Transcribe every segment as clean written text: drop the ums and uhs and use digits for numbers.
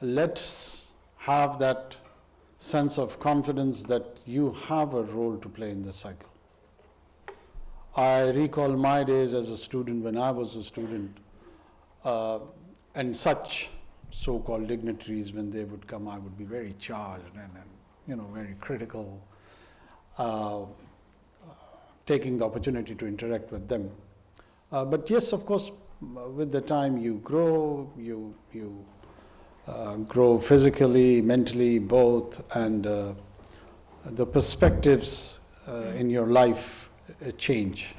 let's have that sense of confidence that you have a role to play in the cycle. I recall my days as a student, when I was a student, and such so-called dignitaries, when they would come, I would be very charged and very critical, taking the opportunity to interact with them. But yes, of course, with the time you grow, you grow physically, mentally, both, and the perspectives in your life change.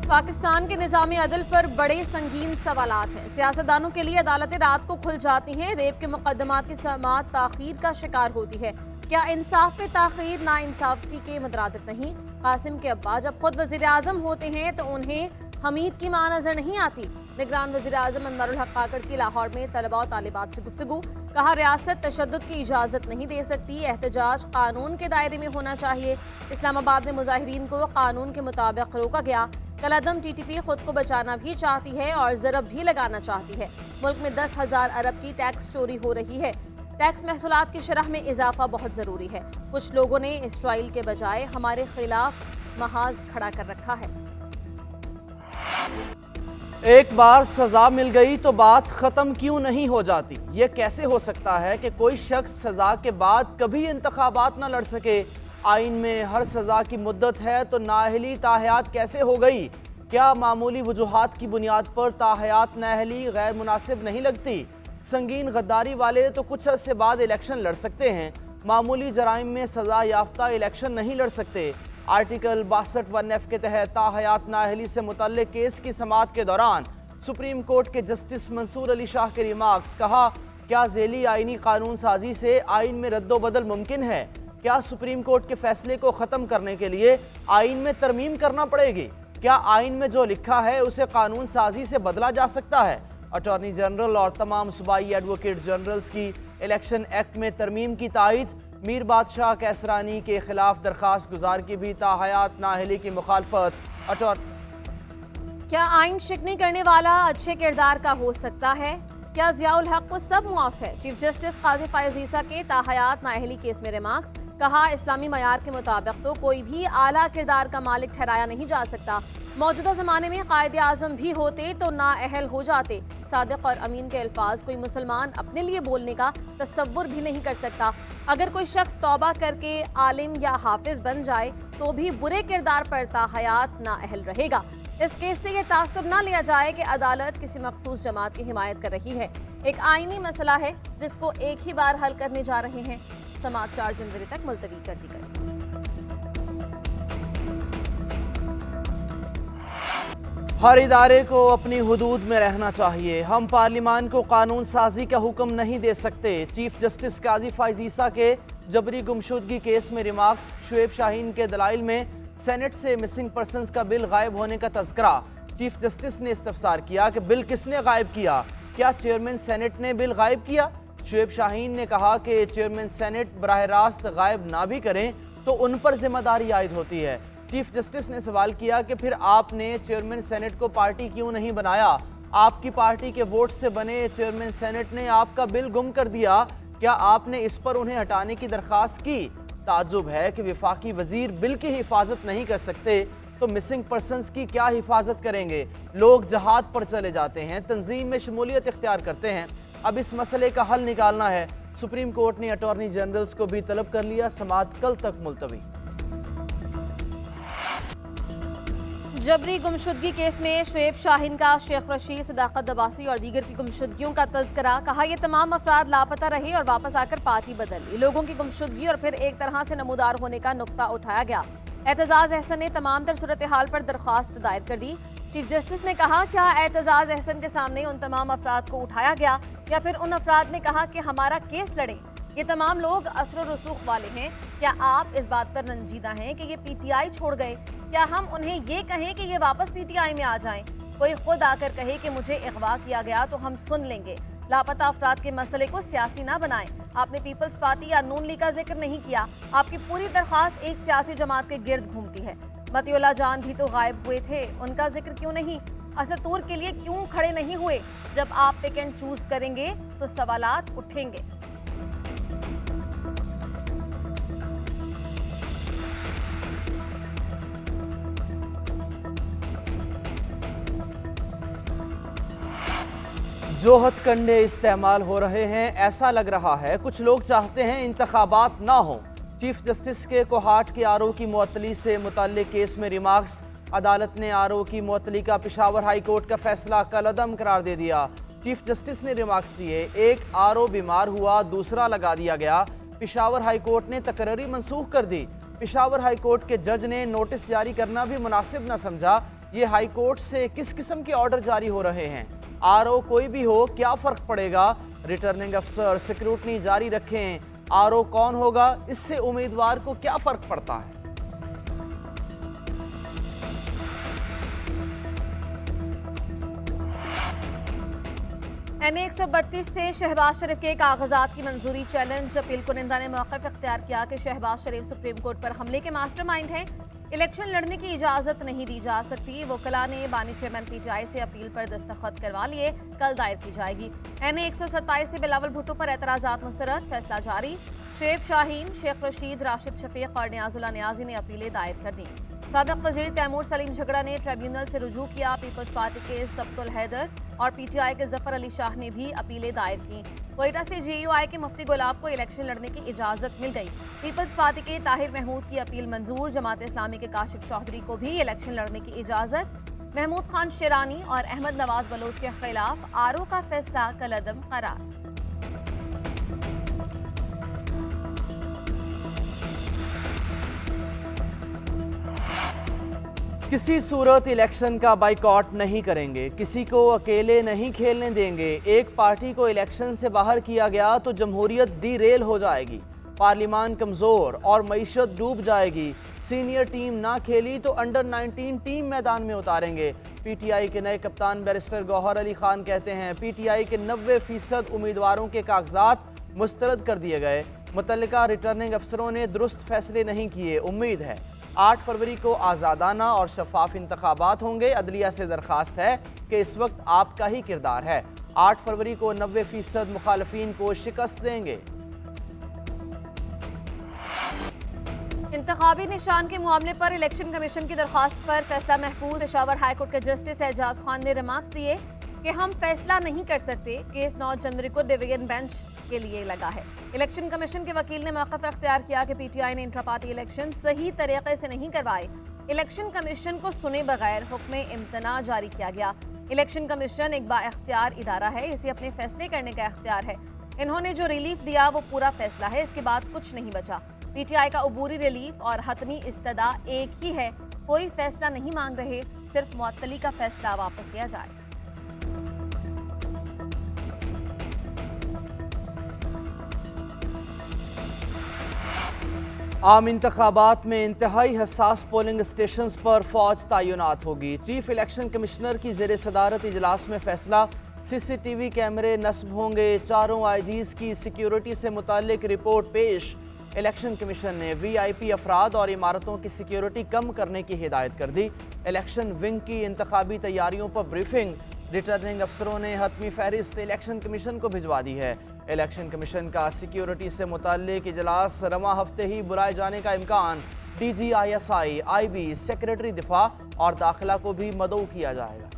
Pakistan के निज़ामी अदल पर बड़े संगीन सवालात हैं। सियासतदानों के लिए अदालतें रात को खुल जाती हैं। रेप के मुकदमात की समाअत ताखीर का शिकार होती है। क्या इंसाफ पे ताखीर नाइंसाफी के मुतरादिफ नहीं? कासिम के अब्बा जब खुद वज़ीर आज़म होते हैं तो उन्हें हमीद की मां नजर नहीं आती। निगरान वज़ीर आज़म अनवरुल हक काकड़ की लाहौर में तलबा और तालिबात से गुफ्तगू। कहा, रियासत तशद्दुद की इजाज़त नहीं दे सकती, एहतजाज कानून के दायरे में होना चाहिए। इस्लामाबाद में मुजाहिरीन को कानून के मुताबिक रोका गया। कलअदम टीटीपी खुद को बचाना भी चाहती है और ज़रब भी लगाना चाहती है। मुल्क में 10,000 अरब की टैक्स चोरी हो रही है। टैक्स महसूलात की शरह में इजाफा बहुत ज़रूरी है। कुछ लोगों ने इसराइल के बजाय हमारे खिलाफ महाज खड़ा कर रखा है। एक बार सजा मिल गई तो बात खत्म क्यों नहीं हो जाती? ये कैसे हो सकता है कि कोई शख्स सजा के बाद कभी इंतखाबात न लड़ सके? आइन में हर सजा की मुद्दत है तो नाअहली ताहयात कैसे हो गई? क्या मामूली वजूहात की बुनियाद पर ताहयात नाअहली गैर मुनासिब नहीं लगती? संगीन गद्दारी वाले तो कुछ अरसे बाद इलेक्शन लड़ सकते हैं, मामूली जराइम में सजा याफ्ता इलेक्शन नहीं लड़ सकते। आर्टिकल 62(1)(f) के तहत ताहयात नाअहली से मुतल्लिक केस की समाअत के दौरान सुप्रीम कोर्ट के जस्टिस मंसूर अली शाह के रिमार्क्स। कहा, क्या झेली आइनी कानून साजी से आइन में रद्दोबदल मुमकिन है? क्या सुप्रीम कोर्ट के फैसले को ख़त्म करने के लिए आइन में तरमीम करना पड़ेगी? क्या आइन में जो लिखा है उसे कानून साजी से बदला जा सकता है? अटॉर्नी जनरल और तमाम सूबाई एडवोकेट जनरल्स की इलेक्शन एक्ट में तरमीम की तायद। मीर बादशाह कैसरानी के खिलाफ दरखास्त गुजार की भी ताहयात नाअहली की मुखालफत। क्या आइन शिकनी करने वाला अच्छे किरदार का हो सकता है? क्या ज़ियाउल हक को सब मुआफ है? चीफ जस्टिस काजी फायज़ ईसा के ताहयात नाअहली केस में रिमार्क्स। कहा, इस्लामी मयार के मुताबिक तो कोई भी आला किरदार का मालिक ठहराया नहीं जा सकता। मौजूदा ज़माने में कायदे आज़म भी होते तो नाअहल हो जाते। सादिक और अमीन के अल्फाज कोई मुसलमान अपने लिए बोलने का तसव्वुर भी नहीं कर सकता। अगर कोई शख्स तौबा करके आलिम या हाफिज बन जाए तो भी बुरे किरदार पर ताहयात नाअहल रहेगा। इस केस से यह तासुब न लिया जाए कि अदालत किसी मखसूस जमात की हिमायत कर रही है। एक आईनी मसला है जिसको एक ही बार हल करने जा रहे हैं। समाअत 4 जनवरी तक मुलतवी कर दी गई। हर इदारे को अपनी हुदूद में रहना चाहिए। हम पार्लिमान को कानून साजी का हुक्म नहीं दे सकते। चीफ जस्टिस काजी फायज़ ईसा के जबरी गुमशुदगी केस में रिमार्क्स। शुएब शाहीन के दलाइल में सेनेट से मिसिंग पर्सनस का बिल गायब होने का तज़किरा। चीफ जस्टिस ने इस्तफसार किया कि बिल किसने गायब किया? क्या चेयरमैन सेनेट ने बिल गायब किया? शुएब शाहीन ने कहा कि चेयरमैन सेनेट बराह रास्त गायब ना भी करें तो उन पर जिम्मेदारी आयद होती है। चीफ जस्टिस ने सवाल किया कि फिर आपने चेयरमैन सेनेट को पार्टी क्यों नहीं बनाया? आपकी पार्टी के वोट से बने चेयरमैन सेनेट ने आपका बिल गुम कर दिया। क्या आपने इस पर उन्हें हटाने की दरख्वास्त की? ताज्जुब है कि वफाकी वजीर बिल की हिफाजत नहीं कर सकते तो मिसिंग पर्सनस की क्या हिफाजत करेंगे? लोग जहाद पर चले जाते हैं, तंजीम में शमूलियत इख्तियार करते हैं। अब इस मसले का हल निकालना है। सुप्रीम कोर्ट ने अटॉर्नी जनरल्स को भी तलब कर लिया। समाअत कल तक मुलतवी। जबरी गुमशुदगी केस में शुएब शाहीन का शेख रशीद, सदाकत दबासी और दीगर की गुमशुदगियों का तज़किरा। कहा, ये तमाम अफराद लापता रहे और वापस आकर पार्टी बदल ली। लोगों की गुमशुदगी और फिर एक तरह से नमूदार होने का नुक्ता उठाया गया। एतजाज़ अहसन ने तमाम तर सूरत हाल पर दरख्वास्त दायर कर दी। चीफ जस्टिस ने कहा, क्या एतजाज़ अहसन के सामने उन तमाम अफराद को उठाया गया या फिर उन अफराद ने कहा कि हमारा केस लड़ें? ये तमाम लोग असर और रसूख वाले हैं। क्या आप इस बात पर रंजीदा हैं कि ये पीटीआई छोड़ गए? क्या हम उन्हें ये कहें कि ये वापस पीटीआई में आ जाएं? कोई खुद आकर कहे कि मुझे अगवा किया गया तो हम सुन लेंगे। लापता अफराद के मसले को सियासी ना बनाएं। आपने पीपल्स पार्टी या नून लीग का जिक्र नहीं किया। आपकी पूरी दरख्वास्त एक सियासी जमात के गिर्द घूमती है। मतिउल्लाह जान भी तो गायब हुए थे, उनका जिक्र क्यों नहीं? असतूर के लिए क्यों खड़े नहीं हुए? जब आप पिक एंड चूज करेंगे तो सवालात उठेंगे। जो हथकंडे इस्तेमाल हो रहे हैं, ऐसा लग रहा है कुछ लोग चाहते हैं इंतखाबात ना हो। चीफ जस्टिस के कोहाट की आरओ की मुअत्तली से मुताल्लिक केस में रिमार्क्स। अदालत ने आरओ की मुअत्तली का पेशावर हाई कोर्ट का फैसला कलअदम करार दे दिया। चीफ जस्टिस ने रिमार्क्स दिए, एक आरओ बीमार हुआ, दूसरा लगा दिया गया। पेशावर हाई कोर्ट ने तकरीर मनसूख कर दी। पेशावर हाई कोर्ट के जज ने नोटिस जारी करना भी मुनासिब न समझा। ये हाई कोर्ट से किस किस्म के ऑर्डर जारी हो रहे हैं? आरओ कोई भी हो, क्या फ़र्क पड़ेगा? रिटर्निंग अफसर स्क्रूटनी जारी रखें। आरओ कौन होगा, इससे उम्मीदवार को क्या फ़र्क पड़ता है? NA 132 से शहबाज शरीफ के कागजात की मंजूरी चैलेंज। अपील कुनिंदा ने मौक़िफ़ इख्तियार किया कि शहबाज शरीफ सुप्रीम कोर्ट पर हमले के मास्टरमाइंड हैं। इलेक्शन लड़ने की इजाजत नहीं दी जा सकती। वकला ने बानी चेयरमैन PTI से अपील पर दस्तखत करवा लिए, कल दायर की जाएगी। NA 127 से बिलावल भुट्टो पर एतराज़ात मुस्तरद, फैसला जारी। शेख शाहीन, शेख रशीद, राशिद शफीक और नियाजुल्लाह नियाजी ने अपीलें दायर कर दी। साबिक़ वज़ीर तैमूर सलीम झगड़ा ने ट्रिब्यूनल से रुजू किया। पीपल्स पार्टी के सबतुल हैदर और PTI के जफर अली शाह ने भी अपीलें दायर की। कोयटा से GUI के मुफ्ती गुलाब को इलेक्शन लड़ने की इजाज़त मिल गई। पीपल्स पार्टी के ताहिर महमूद की अपील मंजूर। जमात इस्लामी के काशिफ चौधरी को भी इलेक्शन लड़ने की इजाज़त। महमूद खान शेरानी और अहमद नवाज बलोच के खिलाफ आरओ का फैसला कलअदम करार। किसी सूरत इलेक्शन का बाइकॉट नहीं करेंगे, किसी को अकेले नहीं खेलने देंगे। एक पार्टी को इलेक्शन से बाहर किया गया तो जमहूरियत डीरेल हो जाएगी, पार्लियामान कमज़ोर और मईशत डूब जाएगी। सीनियर टीम ना खेली तो अंडर 19 टीम मैदान में उतारेंगे। PTI के नए कप्तान बैरिस्टर गौहर अली खान कहते हैं, PTI के 90% उम्मीदवारों के कागजात मुस्तरद कर दिए गए। मुतल्लिका रिटर्निंग अफसरों ने दुरुस्त फैसले नहीं किए। उम्मीद है 8 फरवरी को आज़ादाना और शफाफ इंतखाबात होंगे। अदलिया से दरखास्त है कि इस वक्त आपका ही किरदार है। 8 फरवरी को 90% मुखालफीन को शिकस्त देंगे। इंतखाबी निशान के मामले पर इलेक्शन कमीशन की दरखास्त पर फैसला महफूज। पेशावर हाईकोर्ट के जस्टिस एजाज खान ने रिमार्क्स दिए कि हम फैसला नहीं कर सकते, केस 9 जनवरी को डिवीजन बेंच के लिए लगा है। इलेक्शन कमीशन के वकील ने मौक़िफ़ इख्तियार किया कि PTI ने इंट्रा पार्टी इलेक्शन सही तरीके से नहीं करवाए। इलेक्शन कमीशन को सुने बगैर हुक्म इम्तना जारी किया गया। इलेक्शन कमीशन एक बाइख्तियार इदारा है, इसे अपने फैसले करने का इख्तियार है। इन्होंने जो रिलीफ दिया वो पूरा फैसला है, इसके बाद कुछ नहीं बचा। PTI का अबूरी रिलीफ और हतमी इस्तदा एक ही है। कोई फैसला नहीं मांग रहे, सिर्फ मुअत्तली का फैसला वापस लिया जाए। आम इंतखाबात में इंतहाई हसास पोलिंग स्टेशन पर फौज तैनात होगी। चीफ इलेक्शन कमिश्नर की ज़ेर सदारत इजलास में फैसला। CCTV कैमरे नस्ब होंगे। चारों IGs की सिक्योरिटी से मुताल्लिक रिपोर्ट पेश। इलेक्शन कमीशन ने VIP अफराद और इमारतों की सिक्योरिटी कम करने की हिदायत कर दी। इलेक्शन विंग की इंतखाबी तैयारियों पर ब्रीफिंग। रिटर्निंग अफसरों ने हतमी फहरिस्त इलेक्शन कमीशन को भिजवा दी है। इलेक्शन कमीशन का सिक्योरिटी से मुताल्लिक इजलास रवा हफ्ते ही बुलाए जाने का इम्कान। DG ISI, IB, सेक्रेटरी दिफा और दाखिला को भी मदऊ किया जाएगा।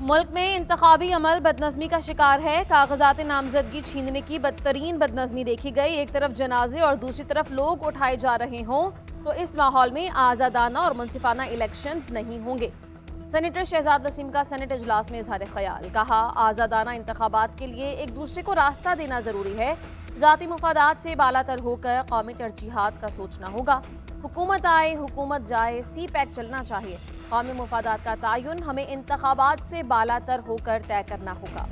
मुल्क में इंतखाबी अमल बदनज़मी का शिकार है। कागजात नामजदगी छीनने की बदतरीन बदनज़मी देखी गई। एक तरफ जनाजे और दूसरी तरफ लोग उठाए जा रहे हों तो इस माहौल में आज़ादाना और मुनसिफाना इलेक्शंस नहीं होंगे। सेनेटर शहजाद वसीम का सेनेट इजलास में इजहार ख्याल। कहा, आज़ादाना इंतखाबात के लिए एक दूसरे को रास्ता देना ज़रूरी है। ज़ाती मुफादात से बालातर होकर कौमी तरजीहात का सोचना होगा। हुकूमत आए हुकूमत जाए, CPAC चलना चाहिए। कौमी मुफादात का तयन हमें इंतखाबात से बालातर होकर तय करना होगा।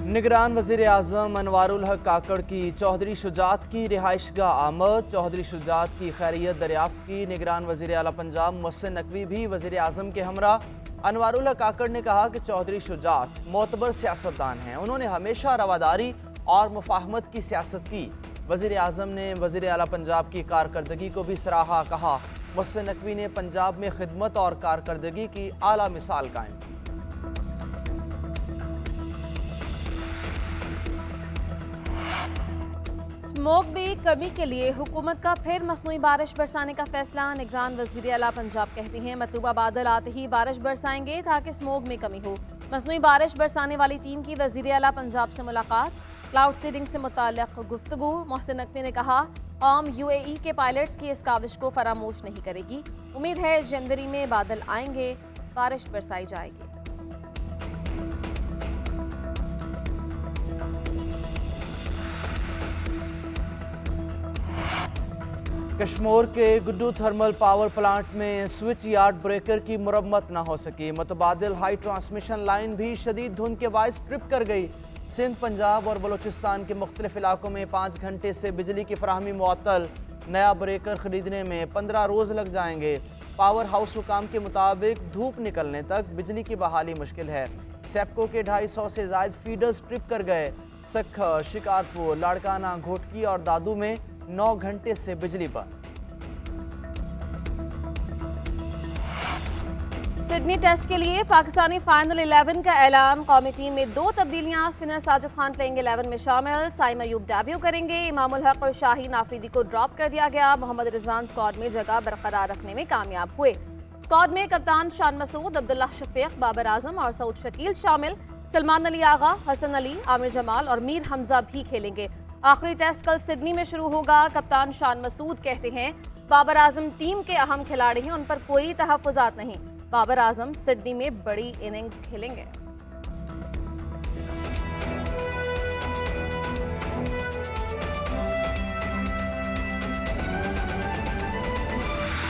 निगरान वज़ीर आज़म अनवारुल हक काकड़ की चौधरी शुजात की रिहाइशगाह आमद। चौधरी शुजात की खैरियत दरियाफ्त की। निगरान वज़ीर आला पंजाब मोहसिन नकवी भी वज़ीर आज़म के हमरा अनवारुल्लाह काकड़ ने कहा कि चौधरी शुजात मोतबर सियासतदान हैं। उन्होंने हमेशा रवादारी और मुफाहमत की सियासत की। वज़ीर आज़म ने वज़ीर आला पंजाब की कारकर्दगी को भी सराहा। कहा मोहसिन नकवी ने पंजाब में खिदमत और कारकर्दगी की आला मिसाल कायम की। स्मोक में कमी के लिए हुकूमत का फिर मसनूई बारिश बरसाने का फैसला। निगरान वज़ीर आला पंजाब कहते हैं मतलूबा बादल आते ही बारिश बरसाएंगे ताकि स्मोक में कमी हो। मसनूई बारिश बरसाने वाली टीम की वज़ीर आला पंजाब से मुलाकात, क्लाउड सीडिंग से मुताल्लिक़ गुफ्तगू। मोहसिन नकवी ने कहा कौम UAE के पायलट्स की इस काविश को फरामोश नहीं करेगी। उम्मीद है जनवरी में बादल आएंगे, बारिश बरसाई जाएगी। कश्मीर के गुड्डू थर्मल पावर प्लांट में स्विच यार्ड ब्रेकर की मुरम्मत न हो सकी। मुतबादिल हाई ट्रांसमिशन लाइन भी शदीद धुंध के बायस ट्रिप कर गई। सिंध, पंजाब और बलूचिस्तान के मुख्तलिफ इलाकों में 5 घंटे से बिजली की फराहमी मुअत्तल। नया ब्रेकर खरीदने में 15 रोज़ लग जाएंगे। पावर हाउस हुकाम के मुताबिक धूप निकलने तक बिजली की बहाली मुश्किल है। सेप्को के 250 से ज़ायद फीडर्स ट्रिप कर गए। सखर, शिकारपुर, लाड़काना, घोटकी और दादू में 9 घंटे से बिजली बंद। सिडनी टेस्ट के लिए पाकिस्तानी फाइनल 11 का ऐलान। कौमी टीम में 2 तब्दीलियां। स्पिनर साजिद खान प्लेइंग 11 में शामिल। साइम अयूब डेब्यू करेंगे। इमामुल हक और शाहीन आफरीदी को ड्रॉप कर दिया गया। मोहम्मद रिजवान स्क्वाड में जगह बरकरार रखने में कामयाब हुए। स्क्वाड में कप्तान शान मसूद, अब्दुल्ला शफीक, बाबर आजम और सऊद शकील शामिल। सलमान अली आगा, हसन अली, आमिर जमाल और मीर हमजा भी खेलेंगे। आखिरी टेस्ट कल सिडनी में शुरू होगा। कप्तान शान मसूद कहते हैं बाबर आजम टीम के अहम खिलाड़ी हैं, उन पर कोई तहफ़्फ़ुज़ात नहीं। बाबर आजम सिडनी में बड़ी इनिंग्स खेलेंगे।